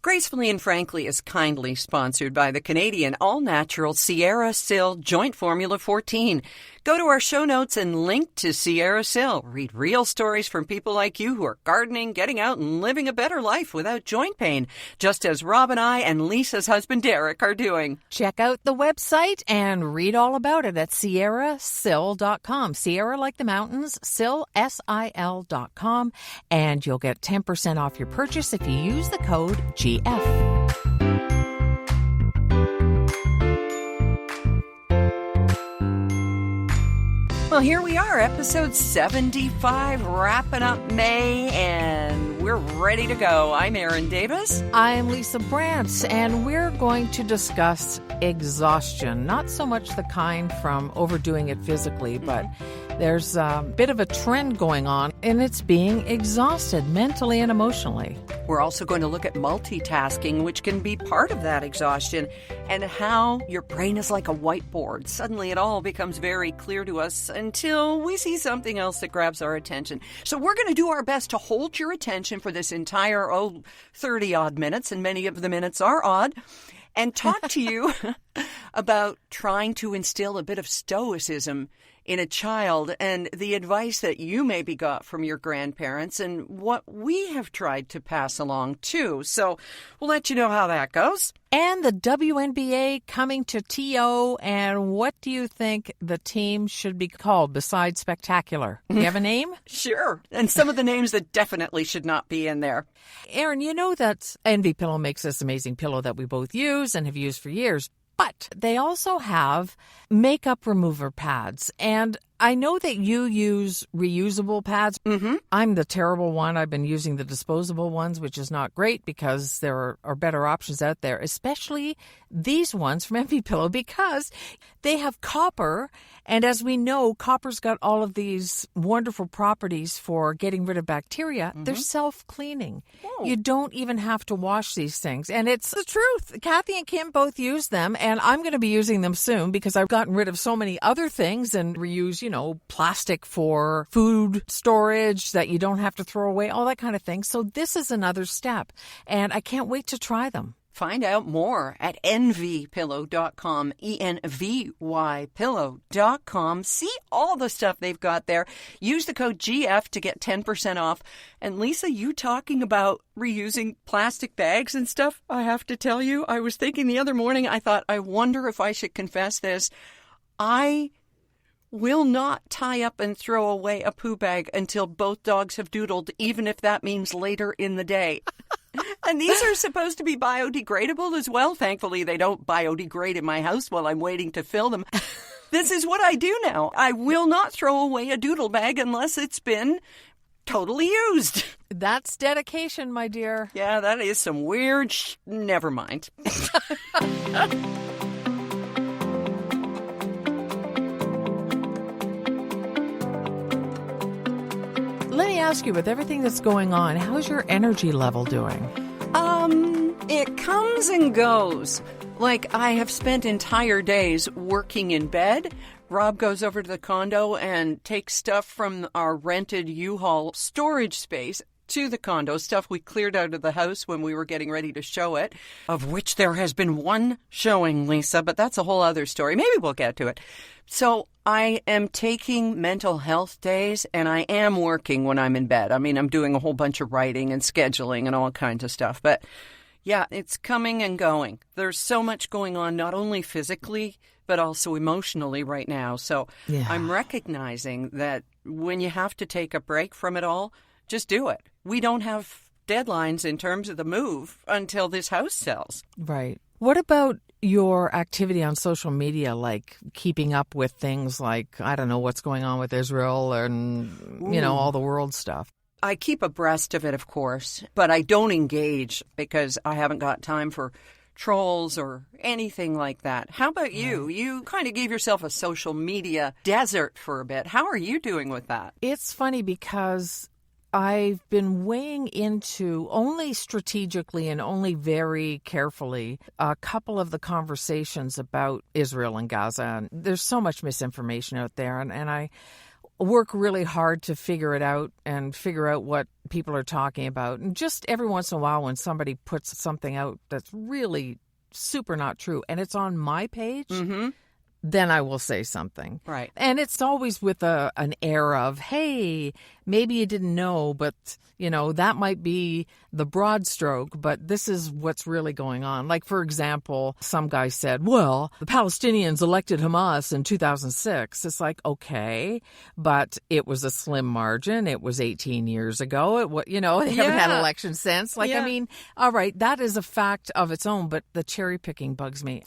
Gracefully and Frankly is kindly sponsored by the Canadian all-natural Sierra Sil Joint Formula 14. Go to our show notes and link to Sierra Sil. Read real stories from people like you who are gardening, getting out, and living a better life without joint pain, just as Rob and I and Lisa's husband Derek are doing. Check out the website and read all about it at sierrasil.com. Sierra like the mountains, Sil, S-I-L.com. And you'll get 10% off your purchase if you use the code GF. Well, here we are, episode 75, wrapping up May, and we're ready to go. I'm Erin Davis. I'm Lisa Brantz, and we're going to discuss exhaustion. Not so much the kind from overdoing it physically, but there's a bit of a trend going on, and it's being exhausted mentally and emotionally. We're also going to look at multitasking, which can be part of that exhaustion, and how your brain is like a whiteboard. Suddenly it all becomes very clear to us until we see something else that grabs our attention. So we're going to do our best to hold your attention for this entire, 30-odd minutes, and many of the minutes are odd, and talk to you about trying to instill a bit of stoicism in a child and the advice that you maybe got from your grandparents and what we have tried to pass along too. So we'll let you know how that goes. And the WNBA coming to TO, and what do you think the team should be called besides spectacular? Do you have a name? Sure. And some of the names that definitely should not be in there. Erin, you know that Envy Pillow makes this amazing pillow that we both use and have used for years. But they also have makeup remover pads. And I know that you use reusable pads. Mm-hmm. I'm the terrible one. I've been using the disposable ones, which is not great because there are better options out there, especially these ones from Envy Pillow, because they have copper. And as we know, copper's got all of these wonderful properties for getting rid of bacteria. Mm-hmm. They're self-cleaning. Oh. You don't even have to wash these things. And it's the truth. Kathy and Kim both use them, and I'm going to be using them soon because I've gotten rid of so many other things and reuse, plastic for food storage that you don't have to throw away, all that kind of thing. So this is another step, and I can't wait to try them. Find out more at envypillow.com, envypillow.com. See all the stuff they've got there. Use the code GF to get 10% off. And Lisa, you talking about reusing plastic bags and stuff, I have to tell you, I was thinking the other morning, I thought, I wonder if I should confess this. I will not tie up and throw away a poo bag until both dogs have doodled, even if that means later in the day. And these are supposed to be biodegradable as well. Thankfully, they don't biodegrade in my house while I'm waiting to fill them. This is what I do now. I will not throw away a doodle bag unless it's been totally used. That's dedication, my dear. Yeah, that is some weird never mind. Let me ask you, with everything that's going on, how's your energy level doing? It comes and goes. Like, I have spent entire days working in bed. Rob goes over to the condo and takes stuff from our rented U-Haul storage space to the condo, stuff we cleared out of the house when we were getting ready to show it, of which there has been one showing, Lisa, but that's a whole other story. Maybe we'll get to it. So I am taking mental health days, and I am working when I'm in bed. I mean, I'm doing a whole bunch of writing and scheduling and all kinds of stuff. But yeah, it's coming and going. There's so much going on, not only physically, but also emotionally right now. So yeah. I'm recognizing that when you have to take a break from it all, just do it. We don't have deadlines in terms of the move until this house sells. Right. What about your activity on social media, like keeping up with things like, I don't know, what's going on with Israel and, all the world stuff? I keep abreast of it, of course, but I don't engage because I haven't got time for trolls or anything like that. How about you? You kind of gave yourself a social media desert for a bit. How are you doing with that? It's funny because I've been weighing into, only strategically and only very carefully, a couple of the conversations about Israel and Gaza. And there's so much misinformation out there. And work really hard to figure it out and figure out what people are talking about. And just every once in a while when somebody puts something out that's really super not true and it's on my page, then I will say something. Right. And it's always with an air of, hey, maybe you didn't know, but, that might be the broad stroke, but this is what's really going on. Like, for example, some guy said, well, the Palestinians elected Hamas in 2006. It's like, okay, but it was a slim margin. It was 18 years ago. They haven't had elections since. Like, all right, that is a fact of its own, but the cherry picking bugs me.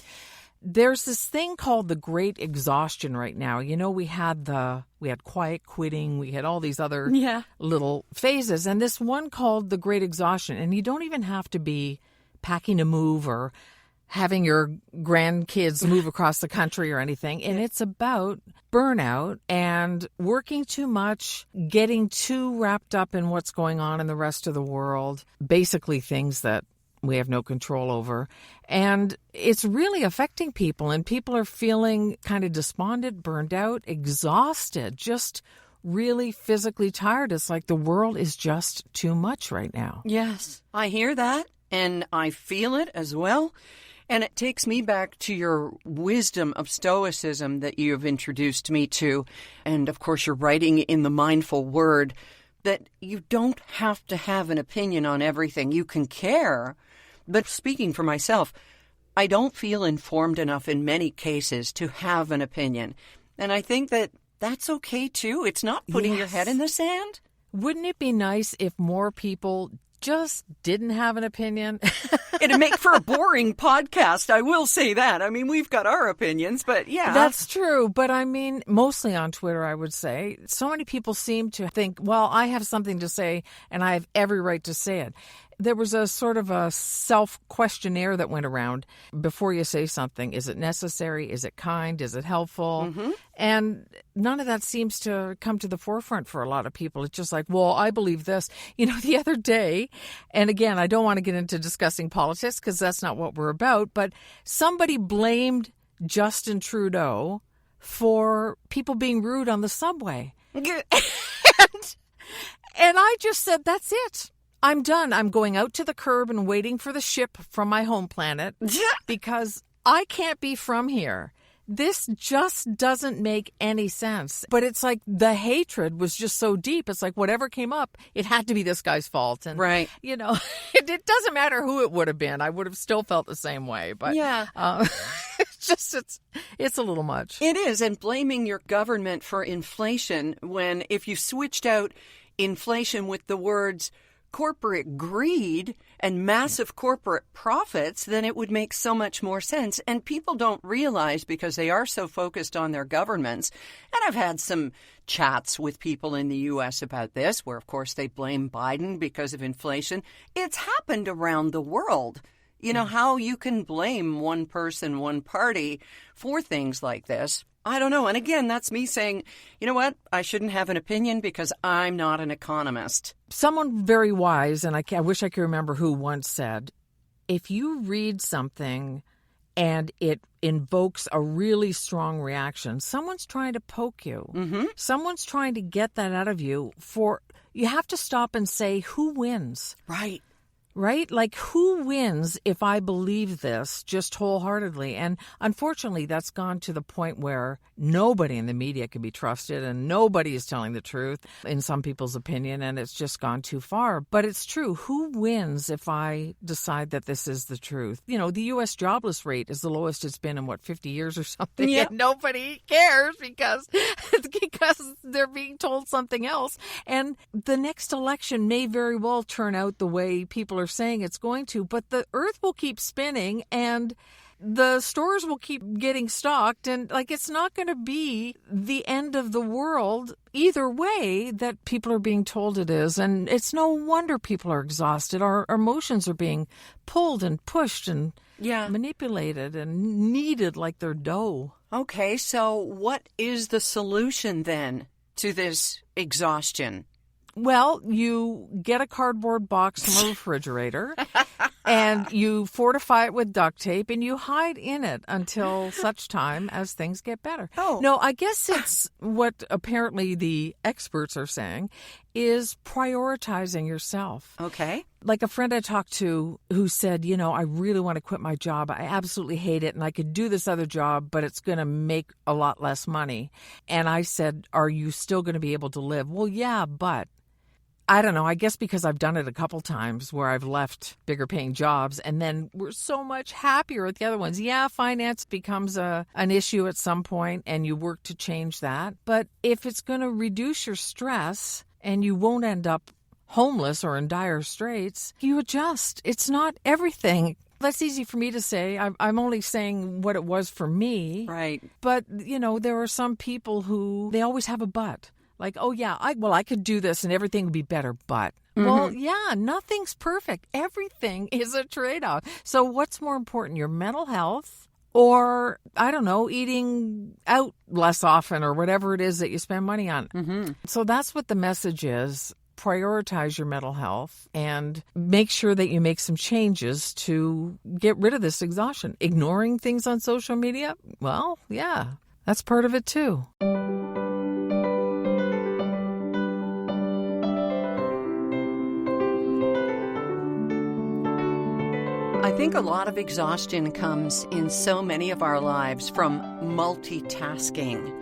There's this thing called the Great Exhaustion right now. We had quiet quitting. We had all these other little phases. And this one called the Great Exhaustion. And you don't even have to be packing to move or having your grandkids move across the country or anything. And it's about burnout and working too much, getting too wrapped up in what's going on in the rest of the world, basically things that we have no control over. And it's really affecting people, and people are feeling kind of despondent, burned out, exhausted, just really physically tired. It's like the world is just too much right now. Yes, I hear that, and I feel it as well. And it takes me back to your wisdom of Stoicism that you have introduced me to. And of course, you're writing in the Mindful Word that you don't have to have an opinion on everything. You can care. But speaking for myself, I don't feel informed enough in many cases to have an opinion. And I think that that's okay, too. It's not putting your head in the sand. Wouldn't it be nice if more people just didn't have an opinion? It'd make for a boring podcast, I will say that. I mean, we've got our opinions, but yeah. That's true. But I mean, mostly on Twitter, I would say. So many people seem to think, well, I have something to say and I have every right to say it. There was a sort of a self-questionnaire that went around before you say something. Is it necessary? Is it kind? Is it helpful? And none of that seems to come to the forefront for a lot of people. It's just like, well, I believe this. The other day, and again, I don't want to get into discussing politics because that's not what we're about, but somebody blamed Justin Trudeau for people being rude on the subway. and I just said, that's it. I'm done. I'm going out to the curb and waiting for the ship from my home planet because I can't be from here. This just doesn't make any sense. But it's like the hatred was just so deep. It's like whatever came up, it had to be this guy's fault. And, right. It doesn't matter who it would have been. I would have still felt the same way. But it's a little much. It is. And blaming your government for inflation when if you switched out inflation with the words corporate greed and massive corporate profits, then it would make so much more sense. And people don't realize because they are so focused on their governments. And I've had some chats with people in the U.S. about this, where, of course, they blame Biden because of inflation. It's happened around the world. How you can blame one person, one party for things like this. I don't know. And again, that's me saying, you know what? I shouldn't have an opinion because I'm not an economist. Someone very wise, and I wish I could remember who, once said, if you read something and it invokes a really strong reaction, someone's trying to poke you. Someone's trying to get that out of you. You have to stop and say, who wins? Right. Right? Like, who wins if I believe this just wholeheartedly? And unfortunately, that's gone to the point where nobody in the media can be trusted and nobody is telling the truth in some people's opinion, and it's just gone too far. But it's true. Who wins if I decide that this is the truth? The U.S. jobless rate is the lowest it's been in, 50 years or something? Yep. And nobody cares because they're being told something else. And the next election may very well turn out the way people are saying it's going to, but the earth will keep spinning and the stores will keep getting stocked, and it's not going to be the end of the world either way that people are being told it is. And it's no wonder people are exhausted. Our emotions are being pulled and pushed and manipulated and kneaded like they're dough. Okay, so what is the solution then to this exhaustion? Well, you get a cardboard box from a refrigerator and you fortify it with duct tape and you hide in it until such time as things get better. Oh. No, I guess it's what apparently the experts are saying is prioritizing yourself. Okay. Like a friend I talked to who said, I really want to quit my job. I absolutely hate it and I could do this other job, but it's going to make a lot less money. And I said, are you still going to be able to live? Well, yeah, but I don't know. I guess because I've done it a couple times where I've left bigger paying jobs and then we're so much happier at the other ones. Yeah, finance becomes an issue at some point and you work to change that. But if it's going to reduce your stress and you won't end up homeless or in dire straits, you adjust. It's not everything. That's easy for me to say. I'm only saying what it was for me. Right. But, there are some people who they always have a but. Like, oh, yeah, I could do this and everything would be better, but. Well, yeah, nothing's perfect. Everything is a trade-off. So what's more important, your mental health or, I don't know, eating out less often or whatever it is that you spend money on? Mm-hmm. So that's what the message is. Prioritize your mental health and make sure that you make some changes to get rid of this exhaustion. Ignoring things on social media? Well, yeah, that's part of it too. I think a lot of exhaustion comes in so many of our lives from multitasking.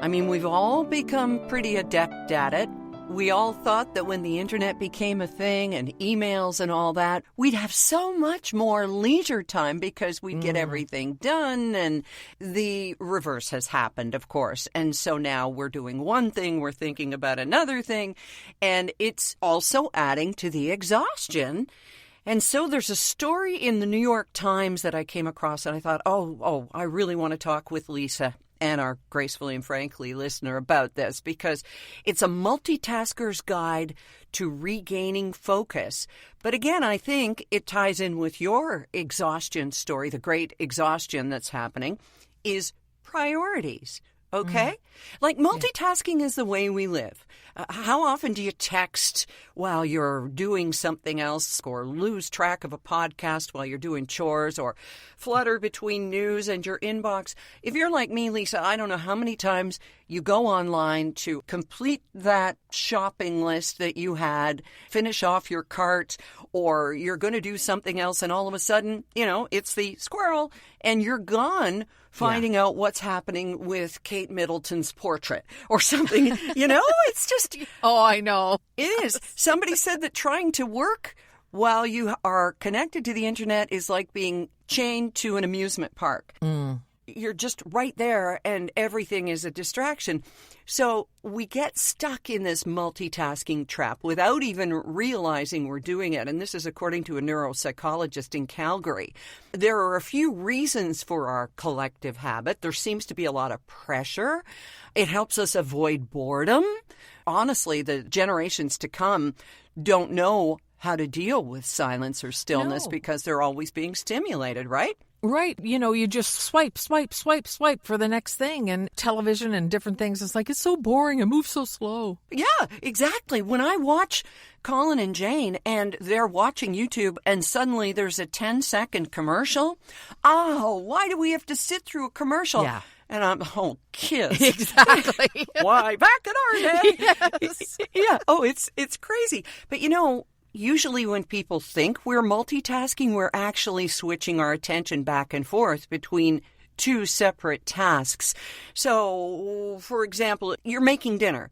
I mean, we've all become pretty adept at it. We all thought that when the internet became a thing and emails and all that, we'd have so much more leisure time because we'd get everything done. And the reverse has happened, of course. And so now we're doing one thing, we're thinking about another thing, and it's also adding to the exhaustion. And so there's a story in the New York Times that I came across, and I thought, I really want to talk with Lisa and our Gracefully and Frankly listener about this, because it's a multitasker's guide to regaining focus. But again, I think it ties in with your exhaustion story, the Great Exhaustion that's happening, is priorities. Okay? Like multitasking is the way we live. How often do you text while you're doing something else or lose track of a podcast while you're doing chores or flutter between news and your inbox? If you're like me, Lisa, I don't know how many times you go online to complete that shopping list that you had, finish off your cart, or you're going to do something else and all of a sudden, it's the squirrel and you're gone finding out what's happening with Kate Middleton's portrait or something. It's just... Oh, I know. It is. Somebody said that trying to work while you are connected to the internet is like being chained to an amusement park. You're just right there and everything is a distraction. So we get stuck in this multitasking trap without even realizing we're doing it. And this is according to a neuropsychologist in Calgary. There are a few reasons for our collective habit. There seems to be a lot of pressure. It helps us avoid boredom. Honestly, the generations to come don't know how to deal with silence or stillness because they're always being stimulated, right? Right. You just swipe for the next thing. And television and different things, it's like, it's so boring. It moves so slow. Yeah, exactly. When I watch Colin and Jane and they're watching YouTube and suddenly there's a 10-second commercial, why do we have to sit through a commercial? Yeah. And I'm, kids. Exactly. Why? Back in our day. Yes. Yeah. Oh, it's crazy. But usually when people think we're multitasking, we're actually switching our attention back and forth between two separate tasks. So, for example, you're making dinner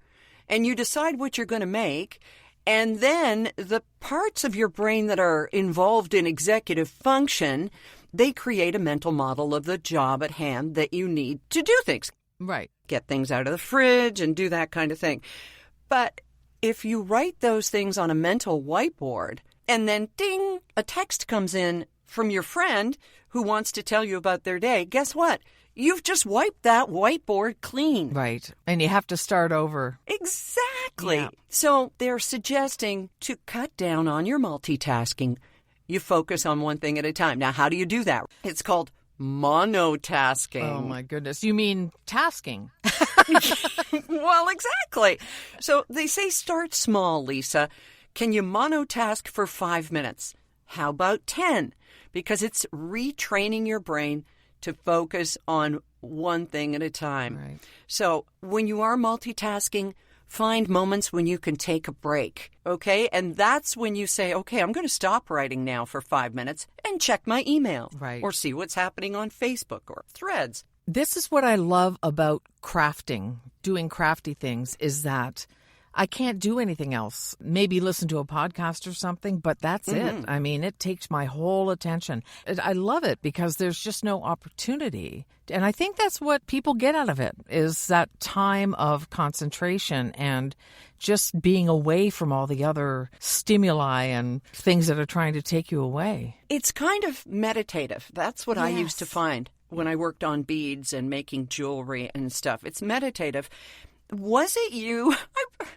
and you decide what you're going to make, and then the parts of your brain that are involved in executive function, they create a mental model of the job at hand that you need to do things. Right. Get things out of the fridge and do that kind of thing. But if you write those things on a mental whiteboard and then ding, a text comes in from your friend who wants to tell you about their day, guess what? You've just wiped that whiteboard clean. Right. And you have to start over. Exactly. Yeah. So they're suggesting to cut down on your multitasking. You focus on one thing at a time. Now, how do you do that? It's called monotasking. Oh, my goodness. You mean tasking? Well, exactly. So they say start small, Lisa. Can you monotask for 5 minutes? How about 10? Because it's retraining your brain to focus on one thing at a time. Right. So when you are multitasking, find moments when you can take a break, okay? And that's when you say, okay, I'm going to stop writing now for 5 minutes and check my email. Right. Or see what's happening on Facebook or Threads. This is what I love about crafting, doing crafty things, is that I can't do anything else. Maybe listen to a podcast or something, but that's it. I mean, it takes my whole attention. I love it because there's just no opportunity. And I think that's what people get out of it, is that time of concentration and just being away from all the other stimuli and things that are trying to take you away. It's kind of meditative. That's what I used to find when I worked on beads and making jewelry and stuff. It's meditative. Was it you?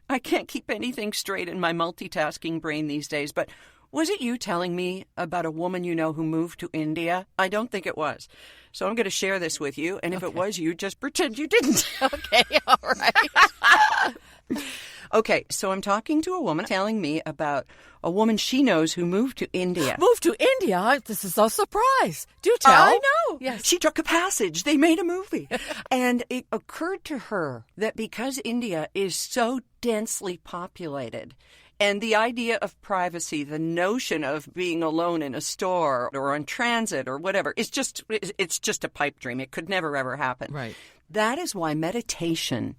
I can't keep anything straight in my multitasking brain these days, but was it you telling me about a woman you know who moved to India? I don't think it was. So I'm going to share this with you, and if it was you, just pretend you didn't. Okay, all right. Okay, so I'm talking to a woman telling me about a woman she knows who moved to India. Moved to India? This is a surprise. Do tell. I know. Yes. She took a passage. They made a movie. And it occurred to her that because India is so densely populated, and the idea of privacy, the notion of being alone in a store or on transit or whatever, it's just a pipe dream. It could never, ever happen. Right. That is why meditation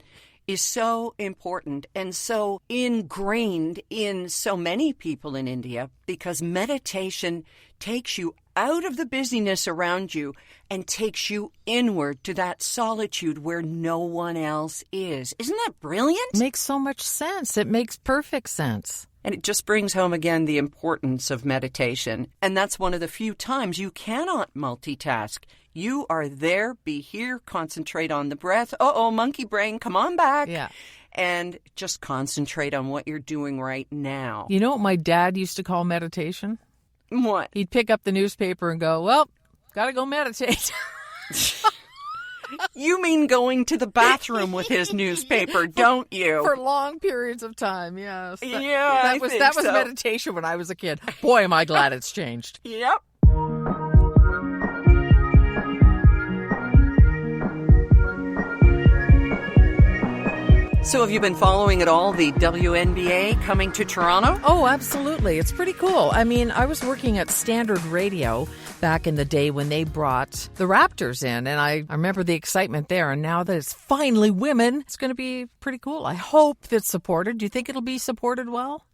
is so important and so ingrained in so many people in India, because meditation takes you out of the busyness around you and takes you inward to that solitude where no one else is. Isn't that brilliant? Makes so much sense. It makes perfect sense. And it just brings home again the importance of meditation. And that's one of the few times you cannot multitask. You are there, be here, concentrate on the breath. Monkey brain, come on back. Yeah. And just concentrate on what you're doing right now. You know what my dad used to call meditation? What? He'd pick up the newspaper and go, well, gotta go meditate. You mean going to the bathroom with his newspaper, don't you? For long periods of time, yes. That was meditation when I was a kid. Boy, am I glad it's changed. Yep. So have you been following at all the WNBA coming to Toronto? Oh, absolutely. It's pretty cool. I mean, I was working at Standard Radio back in the day when they brought the Raptors in, and I remember the excitement there. And now that it's finally women, it's going to be pretty cool. I hope that's supported. Do you think it'll be supported well?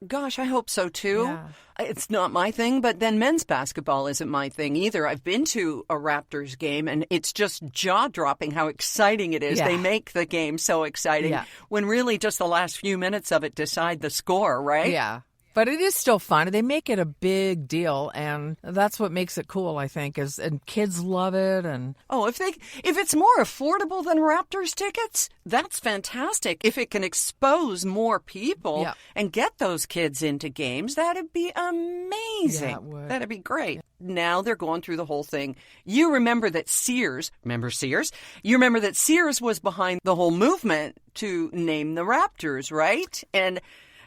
Gosh, I hope so, too. Yeah. It's not my thing, but then men's basketball isn't my thing either. I've been to a Raptors game, and it's just jaw-dropping how exciting it is. Yeah. They make the game so exciting when really just the last few minutes of it decide the score, right? Yeah. But it is still fun. They make it a big deal, and that's what makes it cool, I think, and kids love it. And if it's more affordable than Raptors tickets, that's fantastic. If it can expose more people and get those kids into games, that'd be amazing. Yeah, it would. That'd be great. Now they're going through the whole thing. You remember that Sears? You remember that Sears was behind the whole movement to name the Raptors, right? And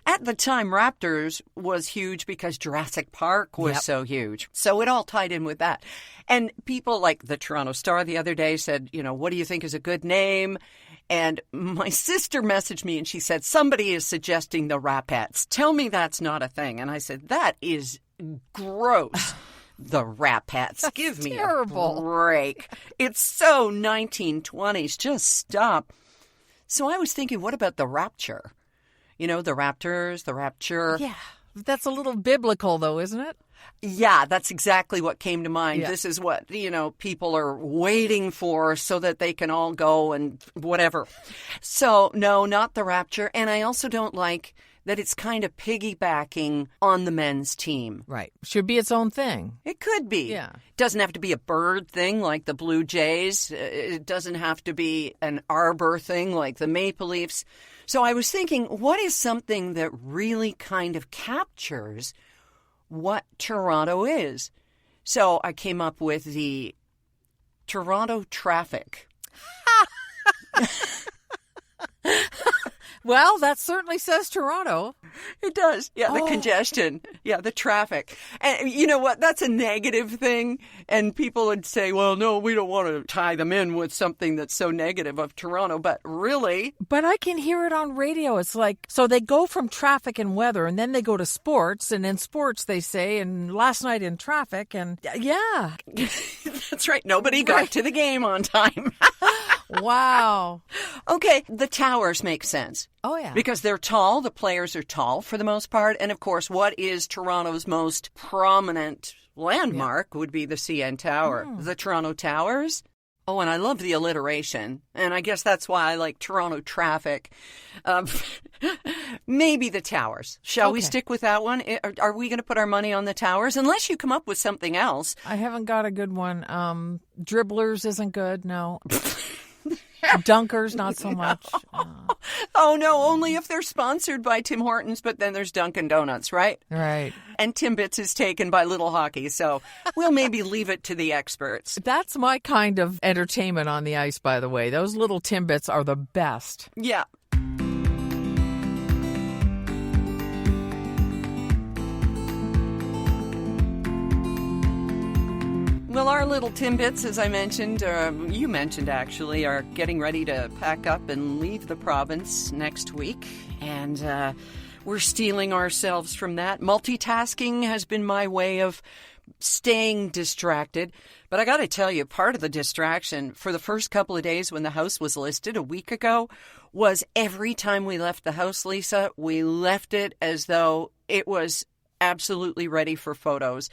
at the time, Raptors was huge because Jurassic Park was so huge. So it all tied in with that. And people like the Toronto Star the other day said, what do you think is a good name? And my sister messaged me and she said, somebody is suggesting the Rapettes. Tell me that's not a thing. And I said, that is gross. The Rapettes. Give me terrible. A break. It's so 1920s. Just stop. So I was thinking, what about the Rapture? The Raptors, the Rapture. yeah, that's a little biblical, though, isn't it? Yeah, that's exactly what came to mind. Yeah. This is what, people are waiting for so that they can all go and whatever. So, no, not the Rapture. And I also don't like that it's kind of piggybacking on the men's team. Right. Should be its own thing. It could be. Yeah. Doesn't have to be a bird thing like the Blue Jays. It doesn't have to be an arbor thing like the Maple Leafs. So I was thinking, what is something that really kind of captures what Toronto is? So I came up with the Toronto traffic. Well, that certainly says Toronto. It does. Yeah, the congestion. Yeah, the traffic. And you know what? That's a negative thing. And people would say, well, no, we don't want to tie them in with something that's so negative of Toronto. But really? But I can hear it on radio. It's like, so they go from traffic and weather, and then they go to sports. And in sports, they say, and last night in traffic. And yeah. That's right. Nobody got to the game on time. Wow. Okay, the towers make sense. Oh, yeah. Because they're tall. The players are tall for the most part. And, of course, what is Toronto's most prominent landmark would be the CN Tower. The Toronto Towers. Oh, and I love the alliteration. And I guess that's why I like Toronto traffic. Maybe the towers. Shall we stick with that one? Are we going to put our money on the towers? Unless you come up with something else. I haven't got a good one. Dribblers isn't good, no. Dunkers, not so much. Oh, no, only if they're sponsored by Tim Hortons, but then there's Dunkin' Donuts, right? Right. And Timbits is taken by Little Hockey, so we'll maybe leave it to the experts. That's my kind of entertainment on the ice, by the way. Those little Timbits are the best. Yeah. Well, our little Timbits, as I mentioned, you mentioned actually, are getting ready to pack up and leave the province next week. And we're steeling ourselves from that. Multitasking has been my way of staying distracted. But I got to tell you, part of the distraction for the first couple of days when the house was listed a week ago was every time we left the house, Lisa, we left it as though it was absolutely ready for photos.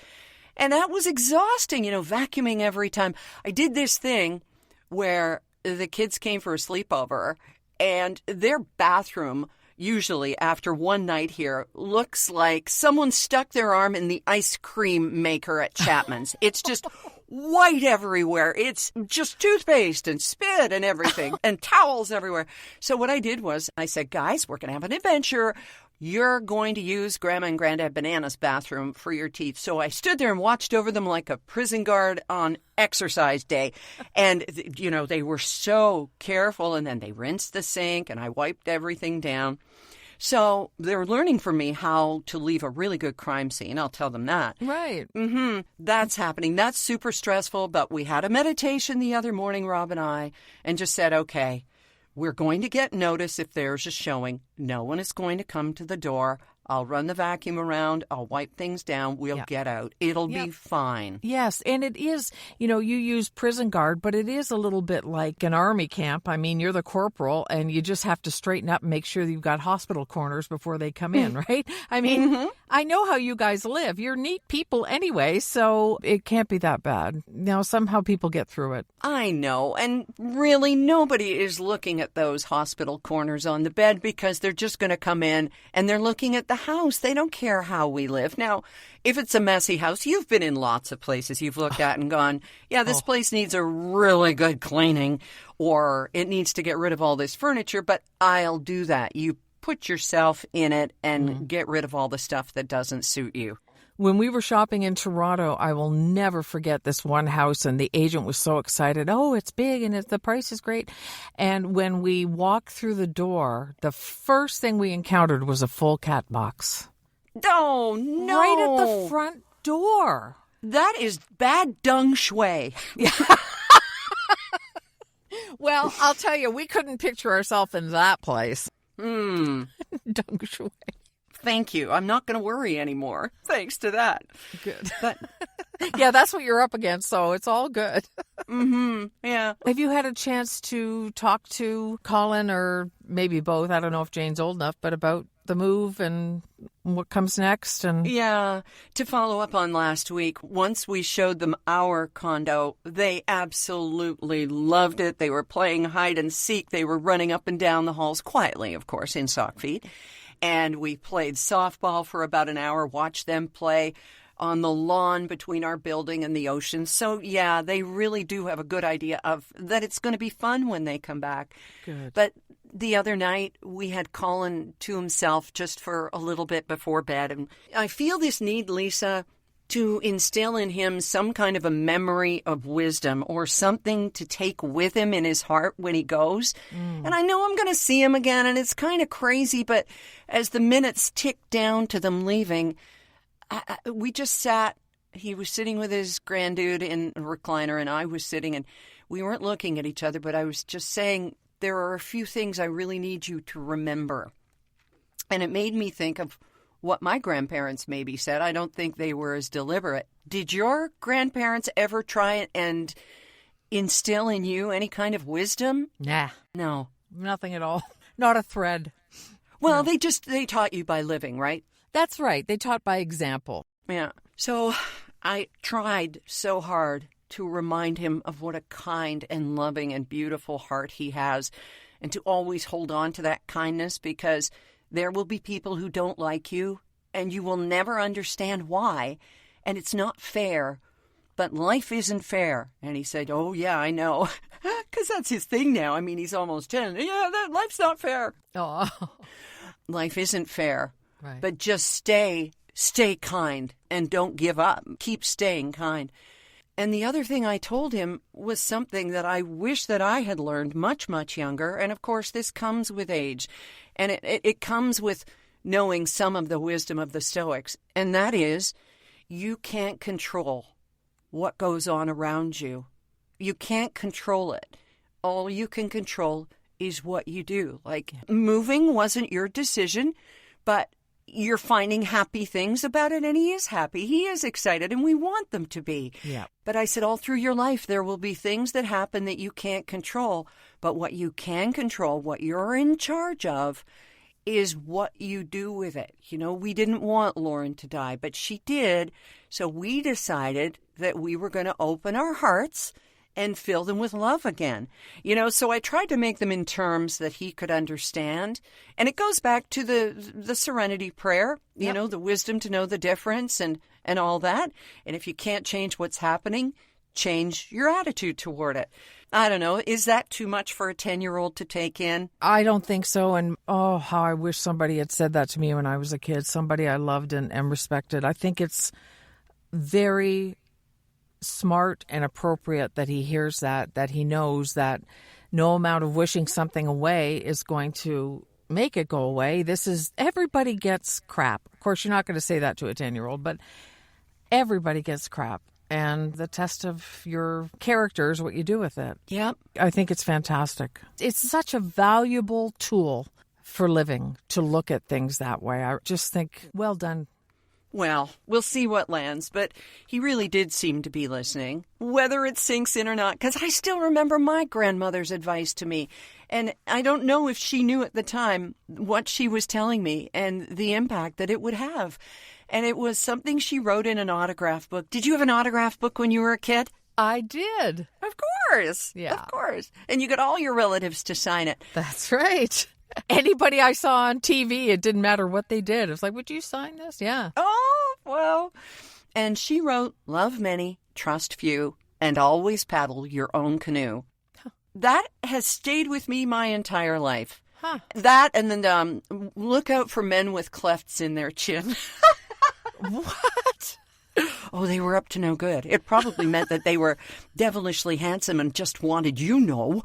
And that was exhausting, vacuuming every time. I did this thing where the kids came for a sleepover, and their bathroom, usually after one night here, looks like someone stuck their arm in the ice cream maker at Chapman's. It's just white everywhere. It's just toothpaste and spit and everything and towels everywhere. So what I did was I said, guys, we're going to have an adventure. You're going to use Grandma and Granddad Banana's bathroom for your teeth. So I stood there and watched over them like a prison guard on exercise day. And, they were so careful. And then they rinsed the sink and I wiped everything down. So they're learning from me how to leave a really good crime scene. I'll tell them that. Right. That's happening. That's super stressful. But we had a meditation the other morning, Rob and I, and just said, okay, we're going to get notice if there's a showing. No one is going to come to the door. I'll run the vacuum around. I'll wipe things down. We'll get out. It'll be fine. Yes, and it is, you use prison guard, but it is a little bit like an army camp. I mean, you're the corporal, and you just have to straighten up and make sure that you've got hospital corners before they come in, right? I mean, I know how you guys live. You're neat people anyway, so it can't be that bad. Now, somehow people get through it. I know, and really nobody is looking at those hospital corners on the bed because they're just going to come in and they're looking at the house. They don't care how we live. Now, if it's a messy house, you've been in lots of places you've looked at and gone, yeah, this place needs a really good cleaning, or it needs to get rid of all this furniture, but I'll do that. You put yourself in it and get rid of all the stuff that doesn't suit you. When we were shopping in Toronto, I will never forget this one house, and the agent was so excited. Oh, it's big, and the price is great. And when we walked through the door, the first thing we encountered was a full cat box. Oh, no. Right at the front door. That is bad dung shui. Well, I'll tell you, we couldn't picture ourselves in that place. Dung shui. Thank you. I'm not going to worry anymore, thanks to that. Good. But yeah, that's what you're up against, so it's all good. Yeah. Have you had a chance to talk to Colin, or maybe both, I don't know if Jane's old enough, but about the move and what comes next? And yeah, to follow up on last week, once we showed them our condo, they absolutely loved it. They were playing hide and seek. They were running up and down the halls quietly, of course, in sock feet. And we played softball for about an hour, watched them play on the lawn between our building and the ocean. So, yeah, they really do have a good idea of that it's going to be fun when they come back. Good. But the other night, we had Colin to himself just for a little bit before bed. And I feel this need, Lisa, to instill in him some kind of a memory of wisdom or something to take with him in his heart when he goes. And I know I'm going to see him again, and it's kind of crazy, but as the minutes ticked down to them leaving, we just sat. He was sitting with his granddude in a recliner, and I was sitting, and we weren't looking at each other, but I was just saying, there are a few things I really need you to remember. And it made me think of what my grandparents maybe said. I don't think they were as deliberate. Did your grandparents ever try and instill in you any kind of wisdom? Nah. No. Nothing at all. Not a thread. Well, no. They taught you by living, right? That's right. They taught by example. Yeah. So I tried so hard to remind him of what a kind and loving and beautiful heart he has, and to always hold on to that kindness, because there will be people who don't like you, and you will never understand why, and it's not fair, but life isn't fair. And he said, oh, yeah, I know, because that's his thing now. I mean, he's almost 10. Yeah, life's not fair. Oh. Life isn't fair, right. But just stay kind, and don't give up. Keep staying kind. And the other thing I told him was something that I wish that I had learned much, much younger. And of course, this comes with age. And it comes with knowing some of the wisdom of the Stoics. And that is, you can't control what goes on around you. You can't control it. All you can control is what you do. Like, moving wasn't your decision, but you're finding happy things about it, and he is happy. He is excited, and we want them to be. Yeah. But I said, all through your life, there will be things that happen that you can't control. But what you can control, what you're in charge of, is what you do with it. You know, we didn't want Lauren to die, but she did. So we decided that we were going to open our hearts and fill them with love again. You know, so I tried to make them in terms that he could understand. And it goes back to the serenity prayer, you know, the wisdom to know the difference and all that. And if you can't change what's happening, change your attitude toward it. I don't know. Is that too much for a 10-year-old to take in? I don't think so. And oh, how I wish somebody had said that to me when I was a kid, somebody I loved and respected. I think it's very smart and appropriate that he hears that he knows that no amount of wishing something away is going to make it go away. Everybody gets crap. Of course, you're not going to say that to a 10-year-old, but everybody gets crap. And the test of your character is what you do with it. Yep. I think it's fantastic. It's such a valuable tool for living to look at things that way. I just think, well done. Well, we'll see what lands, but he really did seem to be listening, whether it sinks in or not, because I still remember my grandmother's advice to me, and I don't know if she knew at the time what she was telling me and the impact that it would have. And it was something she wrote in an autograph book. Did you have an autograph book when you were a kid? I did. Of course. Yeah. Of course. And you got all your relatives to sign it. That's right. Anybody I saw on TV, it didn't matter what they did. It was like, would you sign this? Yeah. Oh, well. And she wrote, love many, trust few, and always paddle your own canoe. Huh. That has stayed with me my entire life. Huh. That, and then look out for men with clefts in their chin. What? Oh, they were up to no good. It probably meant that they were devilishly handsome and just wanted, you know.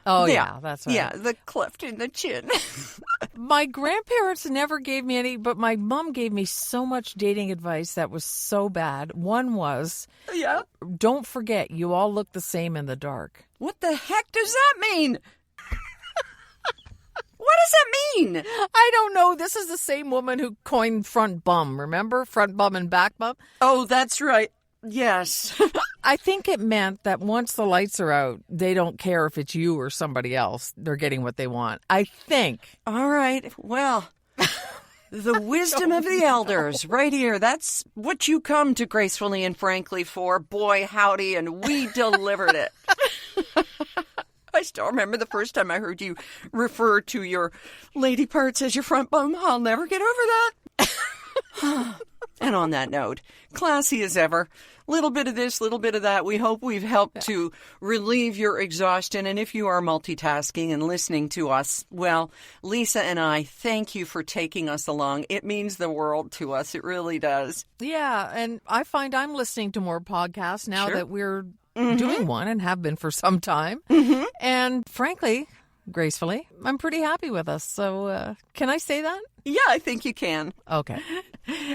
Oh, yeah, that's right. Yeah, the cleft in the chin. My grandparents never gave me any, but my mom gave me so much dating advice that was so bad. One was, don't forget, you all look the same in the dark. What the heck does that mean? What does that mean? I don't know. This is the same woman who coined front bum, remember? Front bum and back bum. Oh, that's right. Yes. I think it meant that once the lights are out, they don't care if it's you or somebody else. They're getting what they want. I think. All right. Well, the wisdom of the elders right here. That's what you come to Gracefully and Frankly for. Boy, howdy, and we delivered it. I still remember the first time I heard you refer to your lady parts as your front bum. I'll never get over that. And on that note, classy as ever, little bit of this, little bit of that. We hope we've helped to relieve your exhaustion. And if you are multitasking and listening to us, well, Lisa and I thank you for taking us along. It means the world to us. It really does. Yeah, and I find I'm listening to more podcasts now Sure. that we're doing one and have been for some time. And frankly, gracefully, I'm pretty happy with us. So can I say that? Yeah, I think you can. Okay.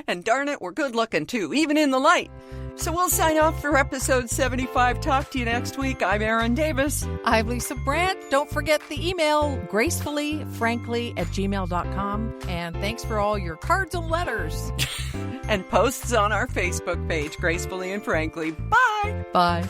And darn it, we're good looking too, even in the light. So we'll sign off for episode 75. Talk to you next week. I'm Erin Davis. I'm Lisa Brandt. Don't forget the email, gracefullyfrankly@gmail.com. And thanks for all your cards and letters. And posts on our Facebook page, Gracefully and Frankly. Bye. Bye.